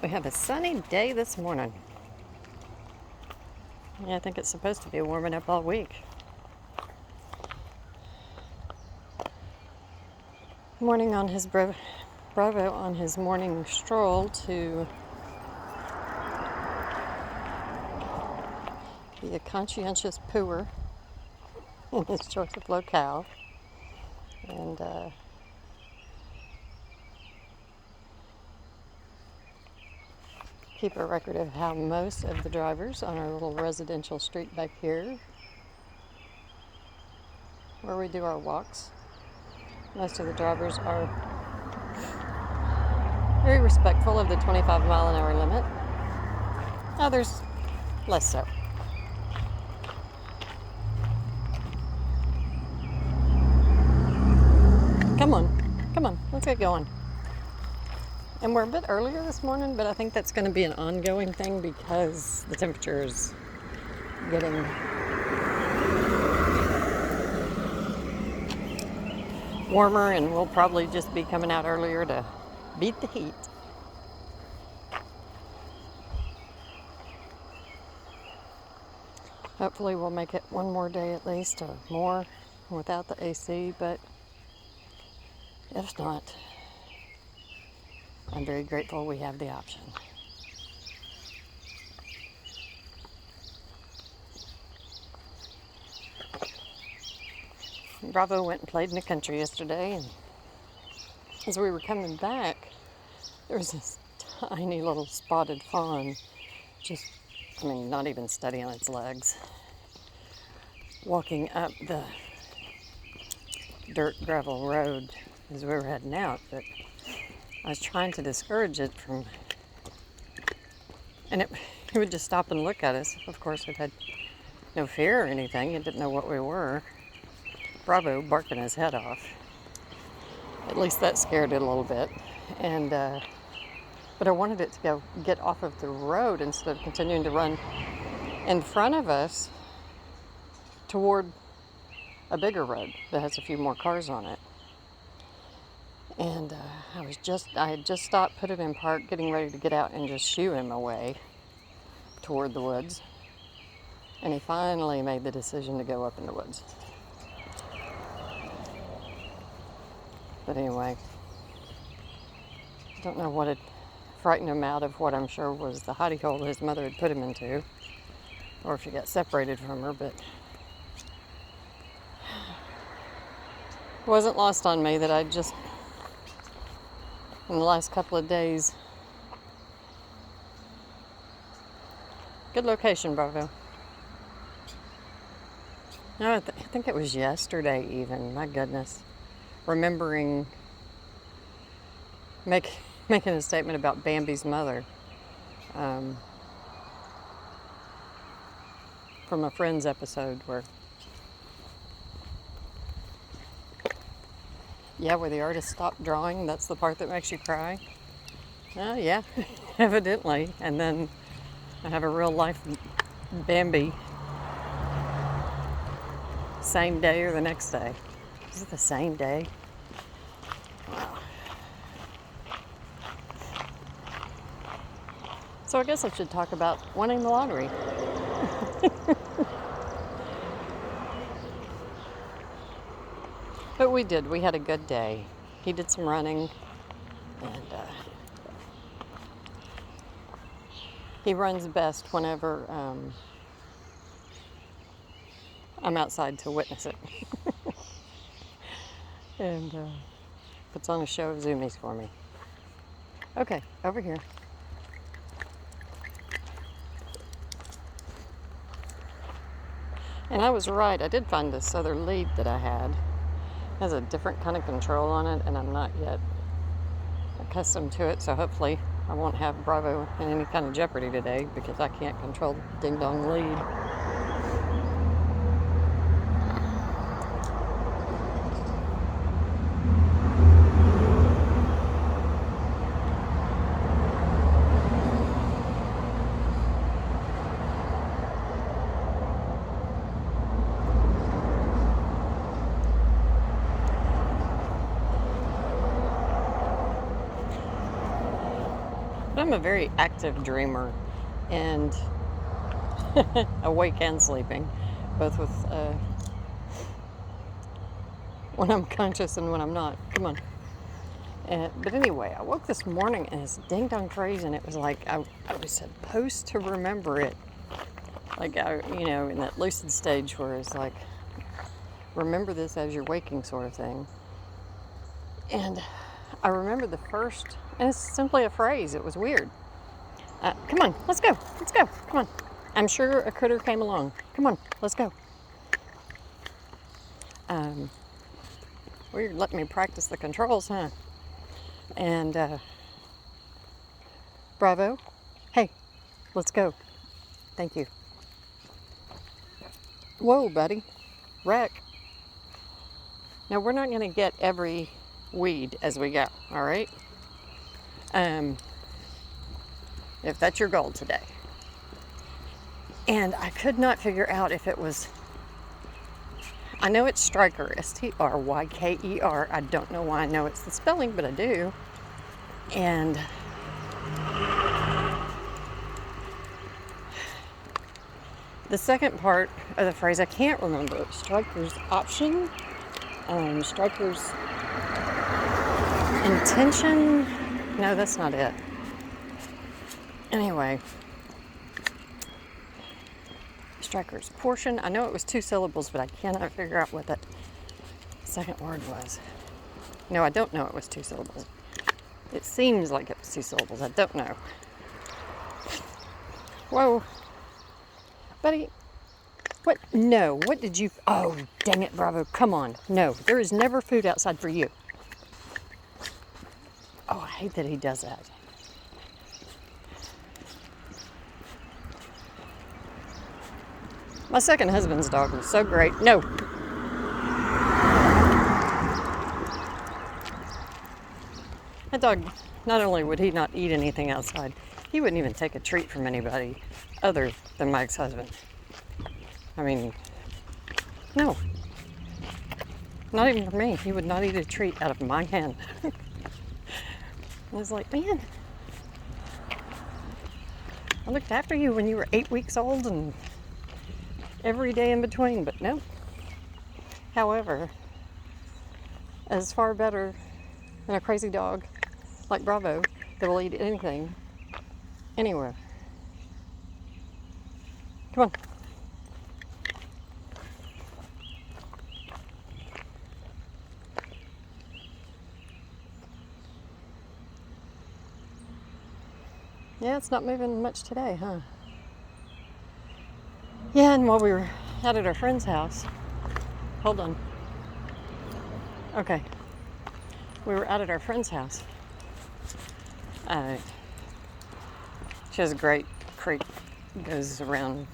We have a sunny day this morning. Yeah, I think it's supposed to be warming up all week. Morning on his Bravo on his morning stroll to be a conscientious pooer in his choice of locale. And keep a record of how most of the drivers on our little residential street back here, where we do our walks, most of the drivers are very respectful of the 25-mile-an-hour limit. Others, less so. Come on, let's get going. And we're a bit earlier this morning, but I think that's going to be an ongoing thing because the temperature is getting warmer, and we'll probably just be coming out earlier to beat the heat. Hopefully we'll make it one more day at least, or more, without the AC, but if not, I'm very grateful we have the option. Bravo went and played in the country yesterday, and as we were coming back, there was this tiny little spotted fawn, not even steady on its legs, walking up the dirt gravel road as we were heading out, but I was trying to discourage it from, and it would just stop and look at us. Of course, it had no fear or anything. It didn't know what we were. Bravo barking his head off. At least that scared it a little bit. And but I wanted it to get off of the road instead of continuing to run in front of us toward a bigger road that has a few more cars on it. And I had just stopped, put it in park, getting ready to get out and just shoo him away toward the woods. And he finally made the decision to go up in the woods. But anyway, I don't know what had frightened him out of what I'm sure was the hidey hole his mother had put him into, or if he got separated from her, but it wasn't lost on me that I just, in the last couple of days, good location, Bravo. No, I think it was yesterday even, my goodness. Remembering making a statement about Bambi's mother from a Friends episode where the artist stopped drawing. That's the part that makes you cry. Oh yeah, evidently. And then I have a real life Bambi, same day or the next day. Is it the same day? Wow. So I guess I should talk about winning the lottery. But we did. We had a good day. He did some running, and he runs best whenever I'm outside to witness it. And puts on a show of zoomies for me. Okay, over here. And I was right. I did find this other lead that I had. It has a different kind of control on it, and I'm not yet accustomed to it, so hopefully I won't have Bravo in any kind of jeopardy today because I can't control the ding-dong lead. But I'm a very active dreamer, and awake and sleeping, both with when I'm conscious and when I'm not. Come on. But anyway, I woke this morning and it's ding dong crazy, and it was like I was supposed to remember it. Like, in that lucid stage where it's like, remember this as you're waking, sort of thing. And I remember the first, and it's simply a phrase. It was weird. Come on, let's go. Let's go. Come on. I'm sure a critter came along. Come on, let's go. Weird, letting me practice the controls, huh? And Bravo. Hey, let's go. Thank you. Whoa, buddy. Wreck. Now, we're not going to get every weed as we go, all right? If that's your goal today. And I could not figure out if it was, I know it's Stryker, Stryker. I don't know why I know it's the spelling, but I do. And the second part of the phrase, I can't remember. Stryker's option, Stryker's intention. No, that's not it. Anyway, Stryker's portion. I know it was 2 syllables, but I cannot figure out what that second word was. No, I don't know it was 2 syllables. It seems like it was 2 syllables. I don't know. Whoa. Buddy, what? No, what did you? Oh, dang it, Bravo. Come on. No, there is never food outside for you. Oh, I hate that he does that. My second husband's dog was so great. No. That dog, not only would he not eat anything outside, he wouldn't even take a treat from anybody other than my ex-husband. I mean, no. Not even for me. He would not eat a treat out of my hand. I was like, man, I looked after you when you were 8 weeks old and every day in between, but no. However, as far better than a crazy dog like Bravo that will eat anything, anywhere. Come on. Yeah, it's not moving much today, huh? Yeah, and while we were out at our friend's house, hold on. Okay. We were out at our friend's house. She has a great creek that goes around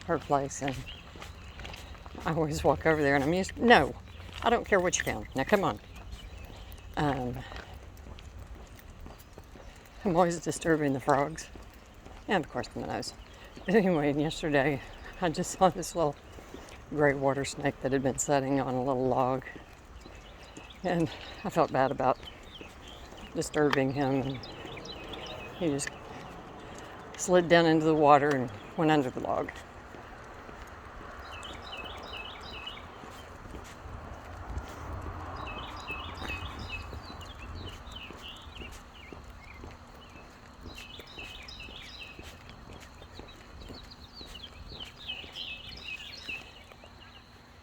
her place, and I always walk over there, and I'm used. No, I don't care what you found. Now, come on. I'm always disturbing the frogs, and of course the minnows. But anyway, yesterday I just saw this little gray water snake that had been sitting on a little log, and I felt bad about disturbing him, and he just slid down into the water and went under the log.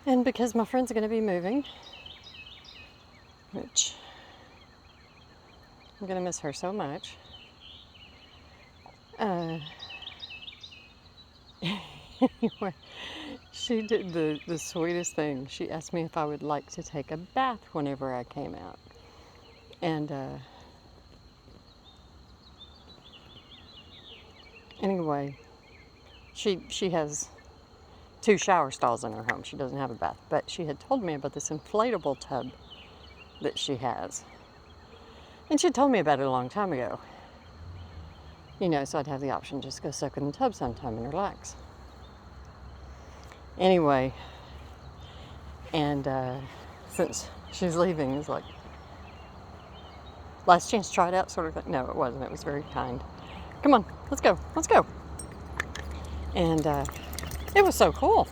And because my friend's going to be moving, which I'm going to miss her so much, anyway, she did the sweetest thing. She asked me if I would like to take a bath whenever I came out. And anyway, she has 2 shower stalls in her home. She doesn't have a bath, but she had told me about this inflatable tub that she has. And she told me about it a long time ago. So I'd have the option just go soak in the tub sometime and relax. Anyway, and since she's leaving, it's like, last chance, try it out sort of thing. No, it wasn't. It was very kind. Come on, let's go. Let's go. And it was so cool.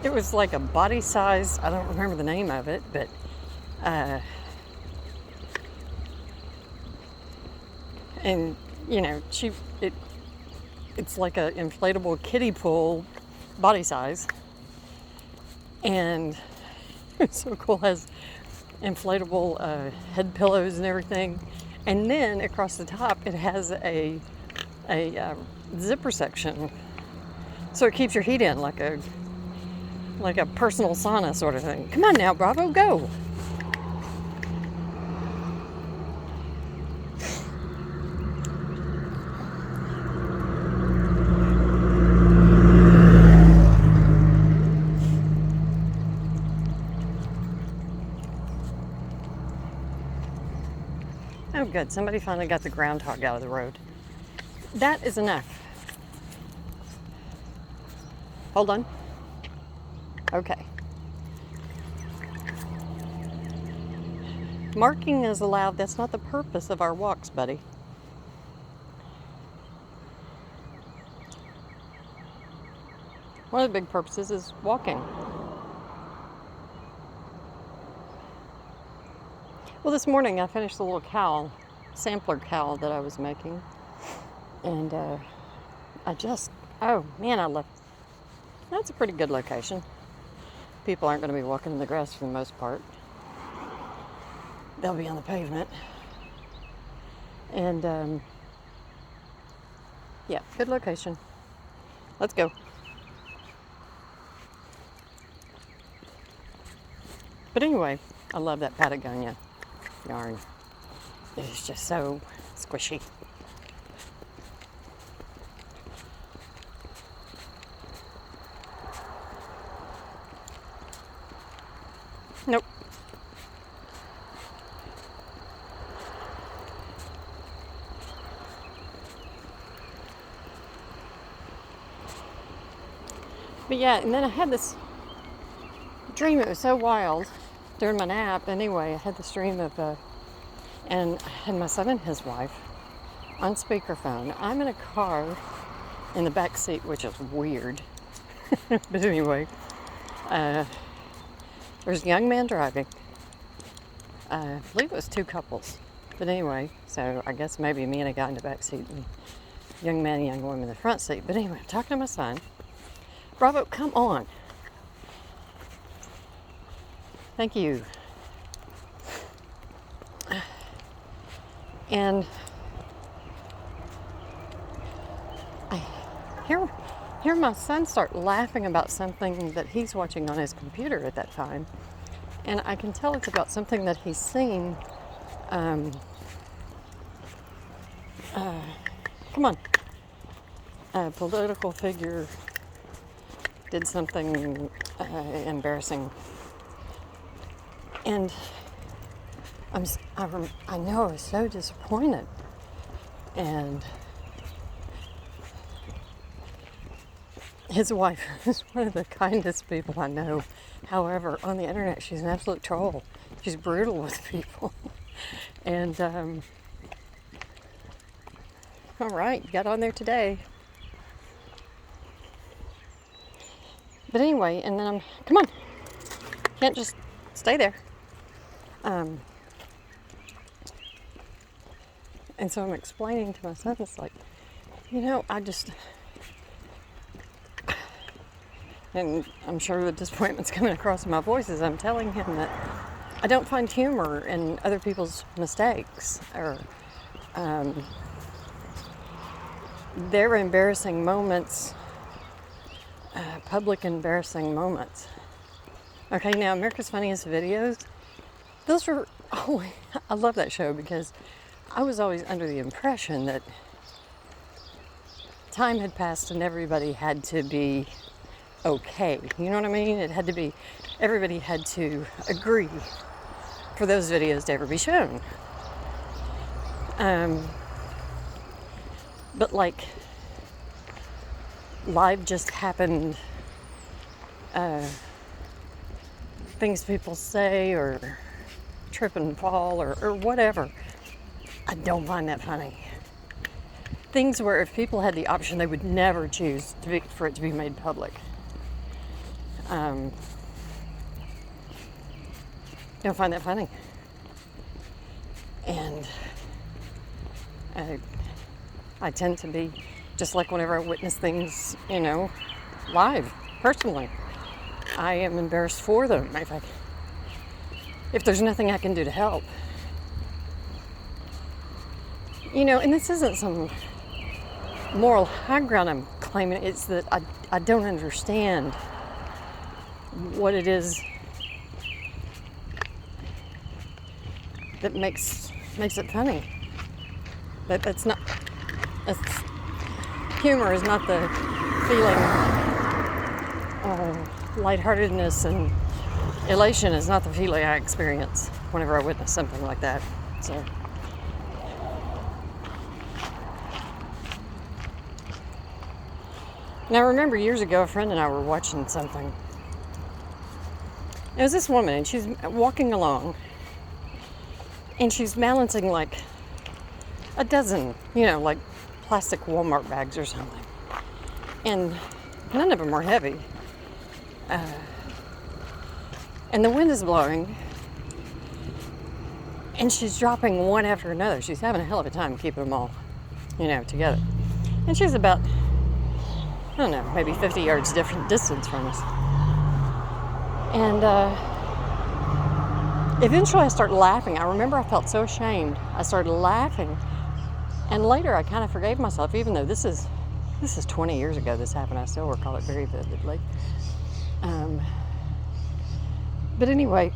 It was like a body size, I don't remember the name of it, but and you know, it's like an inflatable kiddie pool body size. And it's so cool. It has inflatable head pillows and everything. And then across the top, it has a zipper section, so it keeps your heat in like a personal sauna sort of thing. Come on now, Bravo, go! Oh, good. Somebody finally got the groundhog out of the road. That is enough. Hold on. Okay. Marking is allowed. That's not the purpose of our walks, buddy. One of the big purposes is walking. Well, this morning I finished the little cowl, sampler cowl that I was making. And oh man, I love, that's a pretty good location. People aren't going to be walking in the grass for the most part. They'll be on the pavement. And yeah, good location. Let's go. But anyway, I love that Patagonia yarn. It's just so squishy. Nope. But yeah, and then I had this dream. It was so wild during my nap. Anyway, I had this dream of, and I had my son and his wife on speakerphone. I'm in a car in the back seat, which is weird. But anyway, there's a young man driving. I believe it was two couples. But anyway, so I guess maybe me and a guy in the back seat and young man and young woman in the front seat. But anyway, I'm talking to my son. Bravo, come on. Thank you. And I hear my son start laughing about something that he's watching on his computer at that time. And I can tell it's about something that he's seen. Come on. A political figure did something embarrassing. And I know I was so disappointed. And his wife is one of the kindest people I know. However, on the internet, she's an absolute troll. She's brutal with people. And, all right, you got on there today. But anyway, and then come on. Can't just stay there. And so I'm explaining to my son, it's like, you know, and I'm sure the disappointment's coming across in my voice as I'm telling him that I don't find humor in other people's mistakes or their embarrassing moments, public embarrassing moments. Okay, now America's Funniest Videos, those were always, I love that show because I was always under the impression that time had passed and everybody had to be okay. You know what I mean? It had to be, everybody had to agree for those videos to ever be shown. But like, life just happened, things people say or trip and fall or whatever. I don't find that funny. Things where if people had the option, they would never choose for it to be made public. Don't find that funny. And I tend to be just like whenever I witness things, live, personally. I am embarrassed for them if there's nothing I can do to help. And this isn't some moral high ground I'm claiming. It's that I don't understand what it is that makes it funny. Humor is not the feeling. Lightheartedness and elation is not the feeling I experience whenever I witness something like that. So. Now, I remember years ago, a friend and I were watching something. It was this woman, and she's walking along, and she's balancing like a dozen, like plastic Walmart bags or something. And none of them are heavy. And the wind is blowing, and she's dropping one after another. She's having a hell of a time keeping them all, together. And she's about, I don't know, maybe 50 yards different distance from us. And eventually I started laughing. I remember I felt so ashamed. I started laughing. And later I kind of forgave myself, even though this is 20 years ago this happened. I still recall it very vividly. But anyway,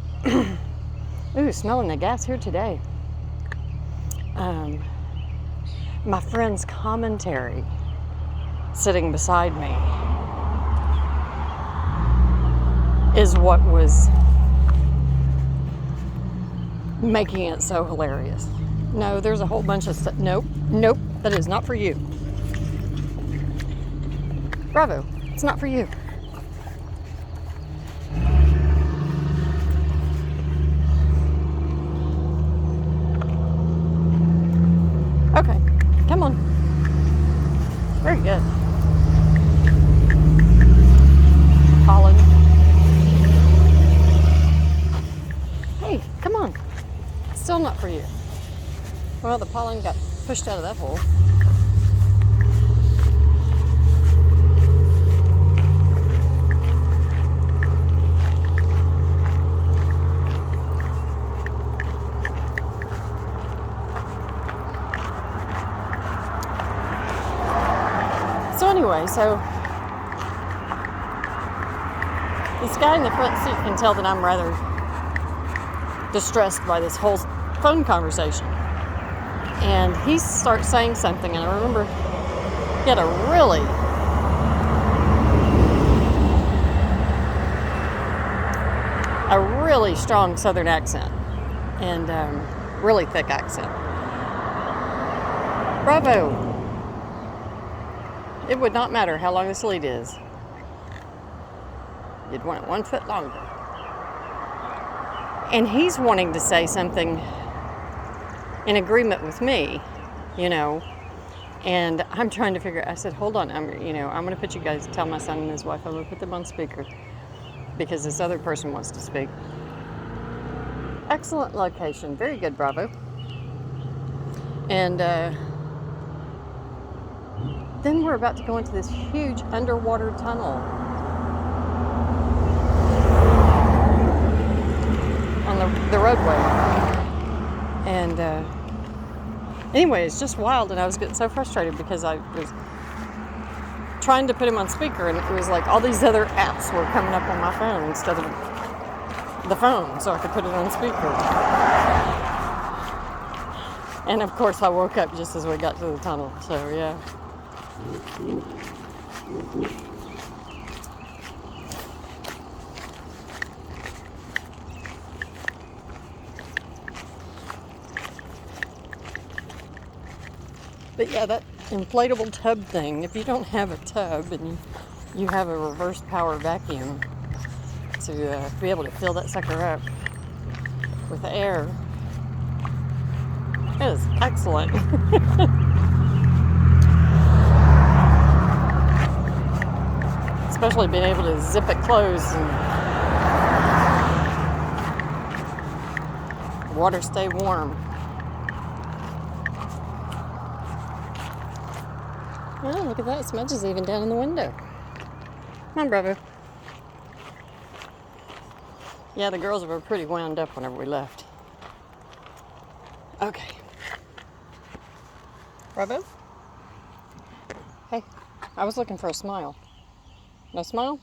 smelling the gas here today. My friend's commentary sitting beside me is what was making it so hilarious. No, there's a whole bunch of stuff. Nope, that is not for you. Bravo, it's not for you. Okay, come on. Very good. Pollen. Hey, come on. Still not for you. Well, the pollen got pushed out of that hole. Anyway, so this guy in the front seat can tell that I'm rather distressed by this whole phone conversation. And he starts saying something, and I remember he had a really strong Southern accent and really thick accent. Bravo! It would not matter how long this lead is. You'd want it 1 foot longer. And he's wanting to say something in agreement with me, and I'm trying to figure. I said, hold on, I'm going to put you guys, tell my son and his wife, I'm going to put them on speaker because this other person wants to speak. Excellent location. Very good, Bravo. And then we're about to go into this huge underwater tunnel on the roadway. And anyway, it's just wild, and I was getting so frustrated because I was trying to put him on speaker, and it was like all these other apps were coming up on my phone instead of the phone, so I could put it on speaker. And of course I woke up just as we got to the tunnel, so yeah. But yeah, that inflatable tub thing, if you don't have a tub and you have a reverse power vacuum to be able to fill that sucker up with air, It is excellent. Especially being able to zip it closed and water stay warm. Oh, look at that. Smudge is even down in the window. Come on, Bravo. Yeah, the girls were pretty wound up whenever we left. Okay. Bravo? Hey, I was looking for a smile. No smile?